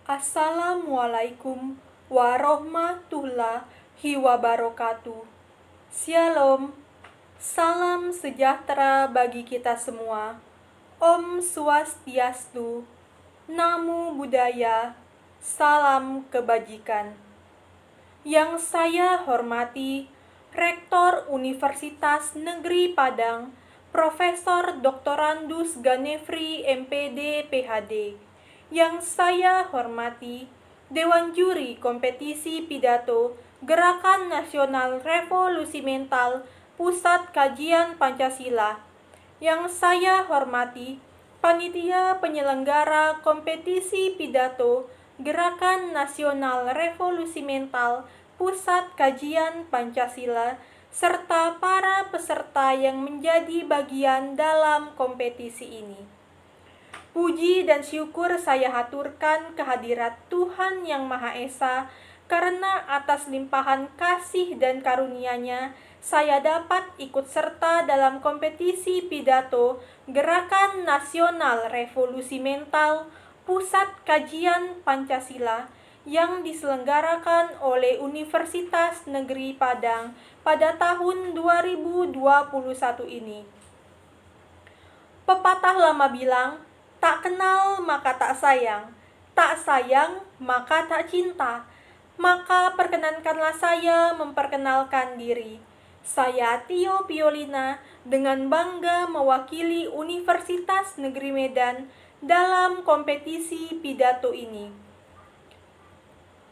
Assalamualaikum warahmatullahi wabarakatuh. Shalom, salam sejahtera bagi kita semua. Om Swastiastu, Namo Buddhaya, salam kebajikan. Yang saya hormati, Rektor Universitas Negeri Padang, Profesor Doktorandus Ganefri MPD PhD. Yang saya hormati, Dewan Juri Kompetisi Pidato Gerakan Nasional Revolusi Mental Pusat Kajian Pancasila. Yang saya hormati, Panitia Penyelenggara Kompetisi Pidato Gerakan Nasional Revolusi Mental Pusat Kajian Pancasila, serta para peserta yang menjadi bagian dalam kompetisi ini. Puji dan syukur saya haturkan kehadirat Tuhan Yang Maha Esa, karena atas limpahan kasih dan karunia-Nya, saya dapat ikut serta dalam kompetisi pidato Gerakan Nasional Revolusi Mental Pusat Kajian Pancasila yang diselenggarakan oleh Universitas Negeri Padang pada tahun 2021 ini. Pepatah lama bilang, tak kenal maka tak sayang maka tak cinta. Maka perkenankanlah saya memperkenalkan diri. Saya Tio Piolina dengan bangga mewakili Universitas Negeri Medan dalam kompetisi pidato ini.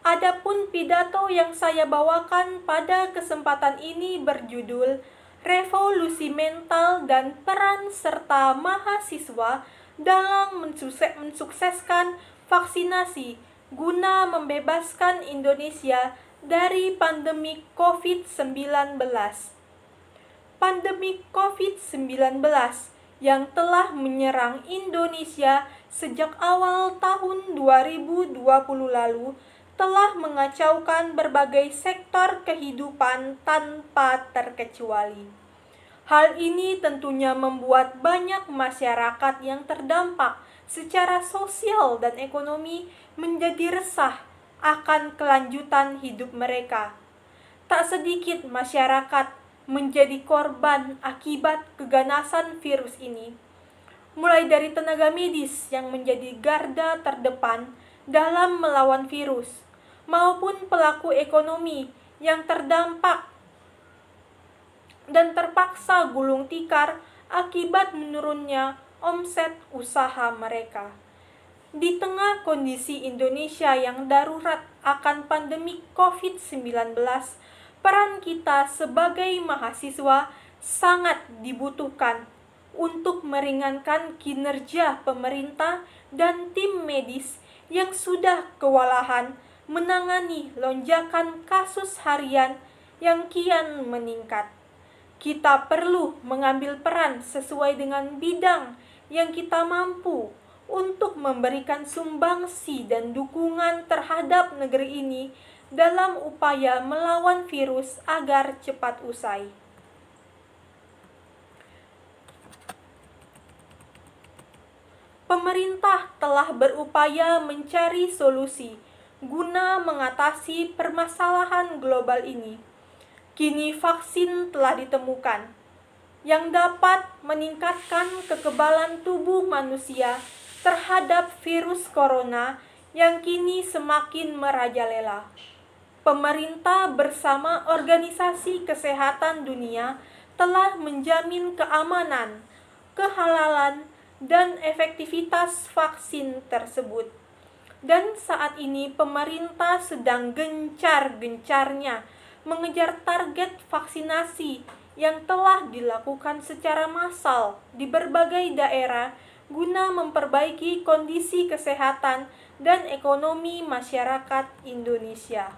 Adapun pidato yang saya bawakan pada kesempatan ini berjudul Revolusi Mental dan Peran Serta Mahasiswa dalam mensukseskan vaksinasi guna membebaskan Indonesia dari pandemi COVID-19. Pandemi COVID-19 yang telah menyerang Indonesia sejak awal tahun 2020 lalu telah mengacaukan berbagai sektor kehidupan tanpa terkecuali. Hal ini tentunya membuat banyak masyarakat yang terdampak secara sosial dan ekonomi menjadi resah akan kelanjutan hidup mereka. Tak sedikit masyarakat menjadi korban akibat keganasan virus ini, mulai dari tenaga medis yang menjadi garda terdepan dalam melawan virus, maupun pelaku ekonomi yang terdampak dan terpaksa gulung tikar akibat menurunnya omset usaha mereka. Di tengah kondisi Indonesia yang darurat akan pandemi COVID-19, peran kita sebagai mahasiswa sangat dibutuhkan untuk meringankan kinerja pemerintah dan tim medis yang sudah kewalahan menangani lonjakan kasus harian yang kian meningkat. Kita perlu mengambil peran sesuai dengan bidang yang kita mampu untuk memberikan sumbangsi dan dukungan terhadap negeri ini dalam upaya melawan virus agar cepat usai. Pemerintah telah berupaya mencari solusi guna mengatasi permasalahan global ini. Kini vaksin telah ditemukan yang dapat meningkatkan kekebalan tubuh manusia terhadap virus corona yang kini semakin merajalela. Pemerintah bersama Organisasi Kesehatan Dunia telah menjamin keamanan, kehalalan, dan efektivitas vaksin tersebut. Dan saat ini pemerintah sedang gencar-gencarnya mengejar target vaksinasi yang telah dilakukan secara massal di berbagai daerah guna memperbaiki kondisi kesehatan dan ekonomi masyarakat Indonesia.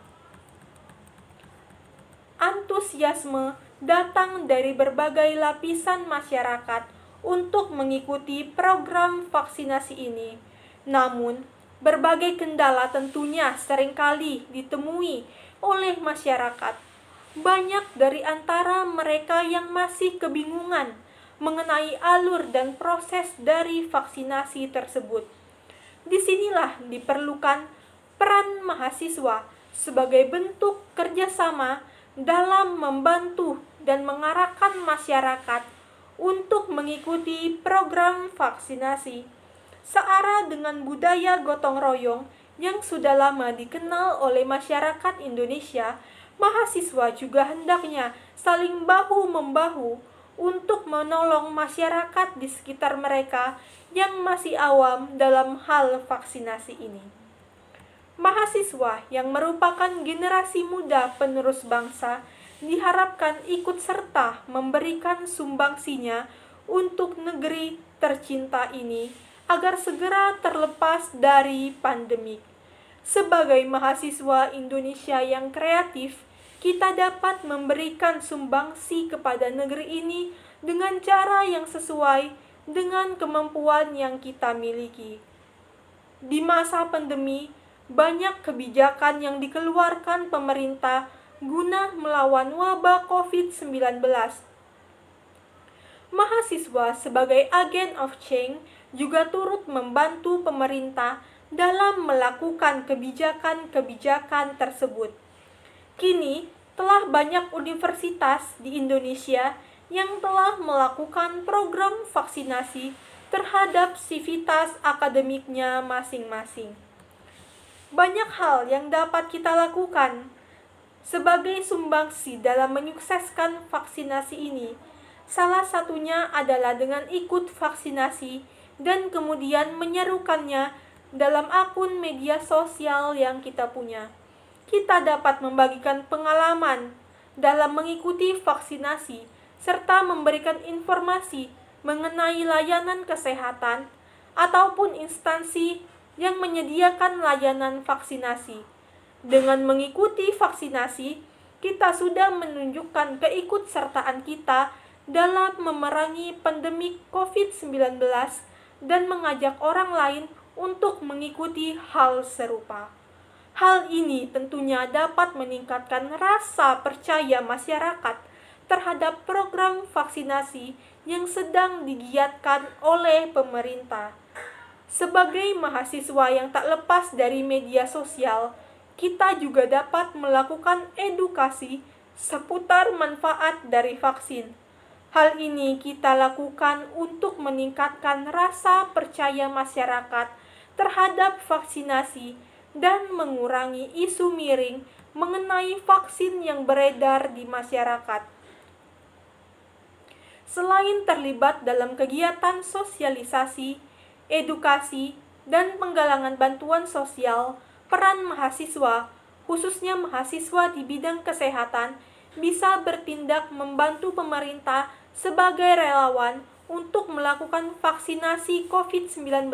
Antusiasme datang dari berbagai lapisan masyarakat untuk mengikuti program vaksinasi ini. Namun, berbagai kendala tentunya seringkali ditemui oleh masyarakat. Banyak dari antara mereka yang masih kebingungan mengenai alur dan proses dari vaksinasi tersebut. Disinilah diperlukan peran mahasiswa sebagai bentuk kerjasama dalam membantu dan mengarahkan masyarakat untuk mengikuti program vaksinasi. Searah dengan budaya gotong royong yang sudah lama dikenal oleh masyarakat Indonesia, mahasiswa juga hendaknya saling bahu-membahu untuk menolong masyarakat di sekitar mereka yang masih awam dalam hal vaksinasi ini. Mahasiswa yang merupakan generasi muda penerus bangsa diharapkan ikut serta memberikan sumbangsinya untuk negeri tercinta ini agar segera terlepas dari pandemik. Sebagai mahasiswa Indonesia yang kreatif, kita dapat memberikan sumbangsi kepada negeri ini dengan cara yang sesuai dengan kemampuan yang kita miliki. Di masa pandemi, banyak kebijakan yang dikeluarkan pemerintah guna melawan wabah COVID-19. Mahasiswa sebagai agen of change juga turut membantu pemerintah dalam melakukan kebijakan-kebijakan tersebut. Kini, telah banyak universitas di Indonesia yang telah melakukan program vaksinasi terhadap sivitas akademiknya masing-masing. Banyak hal yang dapat kita lakukan sebagai sumbangsi dalam menyukseskan vaksinasi ini. Salah satunya adalah dengan ikut vaksinasi dan kemudian menyerukannya dalam akun media sosial yang kita punya. Kita dapat membagikan pengalaman dalam mengikuti vaksinasi serta memberikan informasi mengenai layanan kesehatan ataupun instansi yang menyediakan layanan vaksinasi. Dengan mengikuti vaksinasi, kita sudah menunjukkan keikutsertaan kita dalam memerangi pandemi COVID-19 dan mengajak orang lain untuk mengikuti hal serupa. Hal ini tentunya dapat meningkatkan rasa percaya masyarakat terhadap program vaksinasi yang sedang digiatkan oleh pemerintah. Sebagai mahasiswa yang tak lepas dari media sosial, kita juga dapat melakukan edukasi seputar manfaat dari vaksin. Hal ini kita lakukan untuk meningkatkan rasa percaya masyarakat terhadap vaksinasi dan mengurangi isu miring mengenai vaksin yang beredar di masyarakat. Selain terlibat dalam kegiatan sosialisasi, edukasi, dan penggalangan bantuan sosial, peran mahasiswa, khususnya mahasiswa di bidang kesehatan, bisa bertindak membantu pemerintah sebagai relawan untuk melakukan vaksinasi COVID-19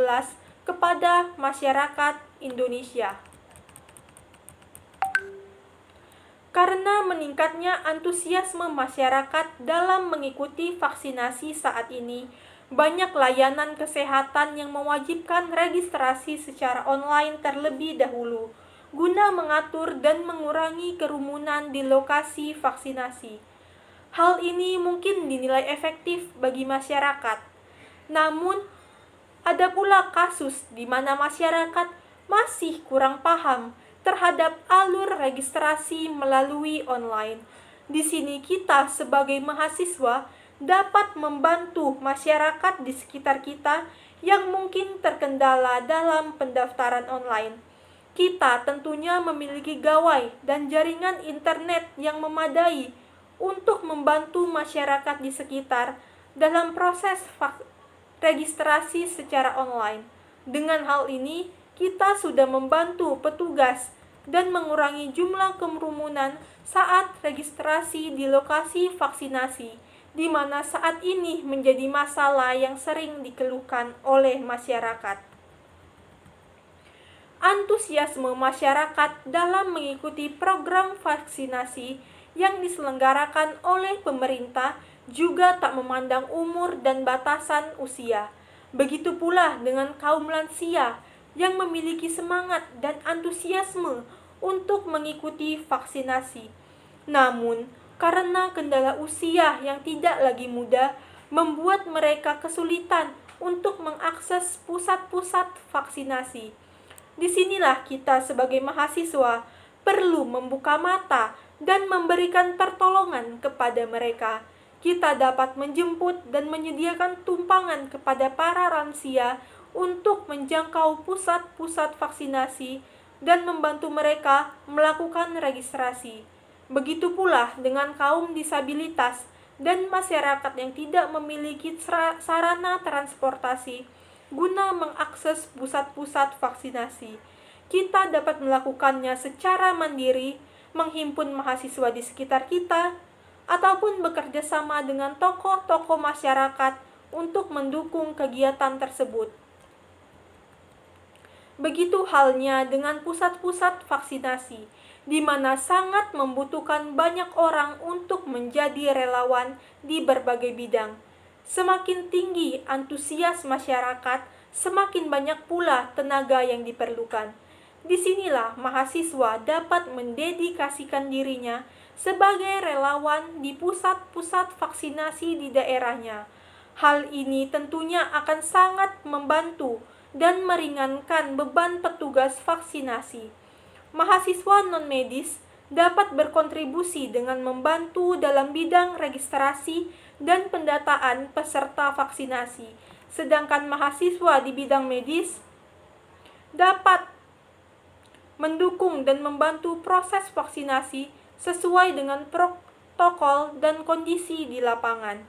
kepada masyarakat Indonesia. Karena meningkatnya antusiasme masyarakat dalam mengikuti vaksinasi saat ini, banyak layanan kesehatan yang mewajibkan registrasi secara online terlebih dahulu, guna mengatur dan mengurangi kerumunan di lokasi vaksinasi. Hal ini mungkin dinilai efektif bagi masyarakat. Namun, ada pula kasus di mana masyarakat masih kurang paham terhadap alur registrasi melalui online. Di sini kita sebagai mahasiswa dapat membantu masyarakat di sekitar kita yang mungkin terkendala dalam pendaftaran online. Kita tentunya memiliki gawai dan jaringan internet yang memadai untuk membantu masyarakat di sekitar dalam proses registrasi secara online. Dengan hal ini, kita sudah membantu petugas dan mengurangi jumlah kerumunan saat registrasi di lokasi vaksinasi, di mana saat ini menjadi masalah yang sering dikeluhkan oleh masyarakat. Antusiasme masyarakat dalam mengikuti program vaksinasi yang diselenggarakan oleh pemerintah juga tak memandang umur dan batasan usia. Begitu pula dengan kaum lansia yang memiliki semangat dan antusiasme untuk mengikuti vaksinasi. Namun, karena kendala usia yang tidak lagi muda, membuat mereka kesulitan untuk mengakses pusat-pusat vaksinasi. Disinilah kita sebagai mahasiswa perlu membuka mata dan memberikan pertolongan kepada mereka. Kita dapat menjemput dan menyediakan tumpangan kepada para lansia untuk menjangkau pusat-pusat vaksinasi dan membantu mereka melakukan registrasi. Begitu pula dengan kaum disabilitas dan masyarakat yang tidak memiliki sarana transportasi guna mengakses pusat-pusat vaksinasi. Kita dapat melakukannya secara mandiri, menghimpun mahasiswa di sekitar kita, ataupun bekerja sama dengan tokoh-tokoh masyarakat untuk mendukung kegiatan tersebut. Begitu halnya dengan pusat-pusat vaksinasi, di mana sangat membutuhkan banyak orang untuk menjadi relawan di berbagai bidang. Semakin tinggi antusias masyarakat, semakin banyak pula tenaga yang diperlukan. Disinilah mahasiswa dapat mendedikasikan dirinya sebagai relawan di pusat-pusat vaksinasi di daerahnya. Hal ini tentunya akan sangat membantu dan meringankan beban petugas vaksinasi. Mahasiswa non-medis dapat berkontribusi dengan membantu dalam bidang registrasi dan pendataan peserta vaksinasi, sedangkan mahasiswa di bidang medis dapat mendukung dan membantu proses vaksinasi sesuai dengan protokol dan kondisi di lapangan.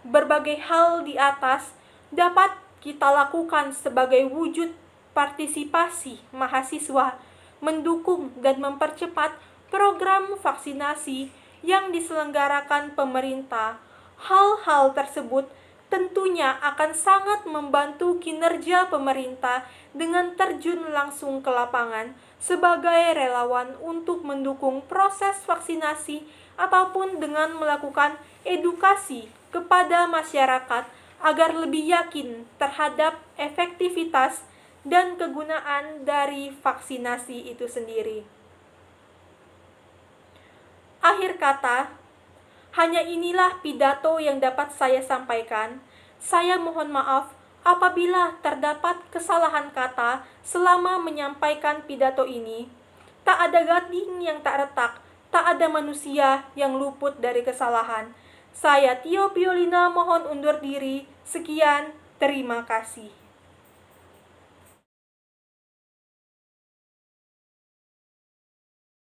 Berbagai hal di atas dapat kita lakukan sebagai wujud partisipasi mahasiswa mendukung dan mempercepat program vaksinasi yang diselenggarakan pemerintah. Hal-hal tersebut tentunya akan sangat membantu kinerja pemerintah dengan terjun langsung ke lapangan sebagai relawan untuk mendukung proses vaksinasi ataupun dengan melakukan edukasi kepada masyarakat agar lebih yakin terhadap efektivitas dan kegunaan dari vaksinasi itu sendiri. Akhir kata, hanya inilah pidato yang dapat saya sampaikan. Saya mohon maaf apabila terdapat kesalahan kata selama menyampaikan pidato ini. Tak ada gading yang tak retak, tak ada manusia yang luput dari kesalahan. Saya Tio Piolina mohon undur diri. Sekian, terima kasih.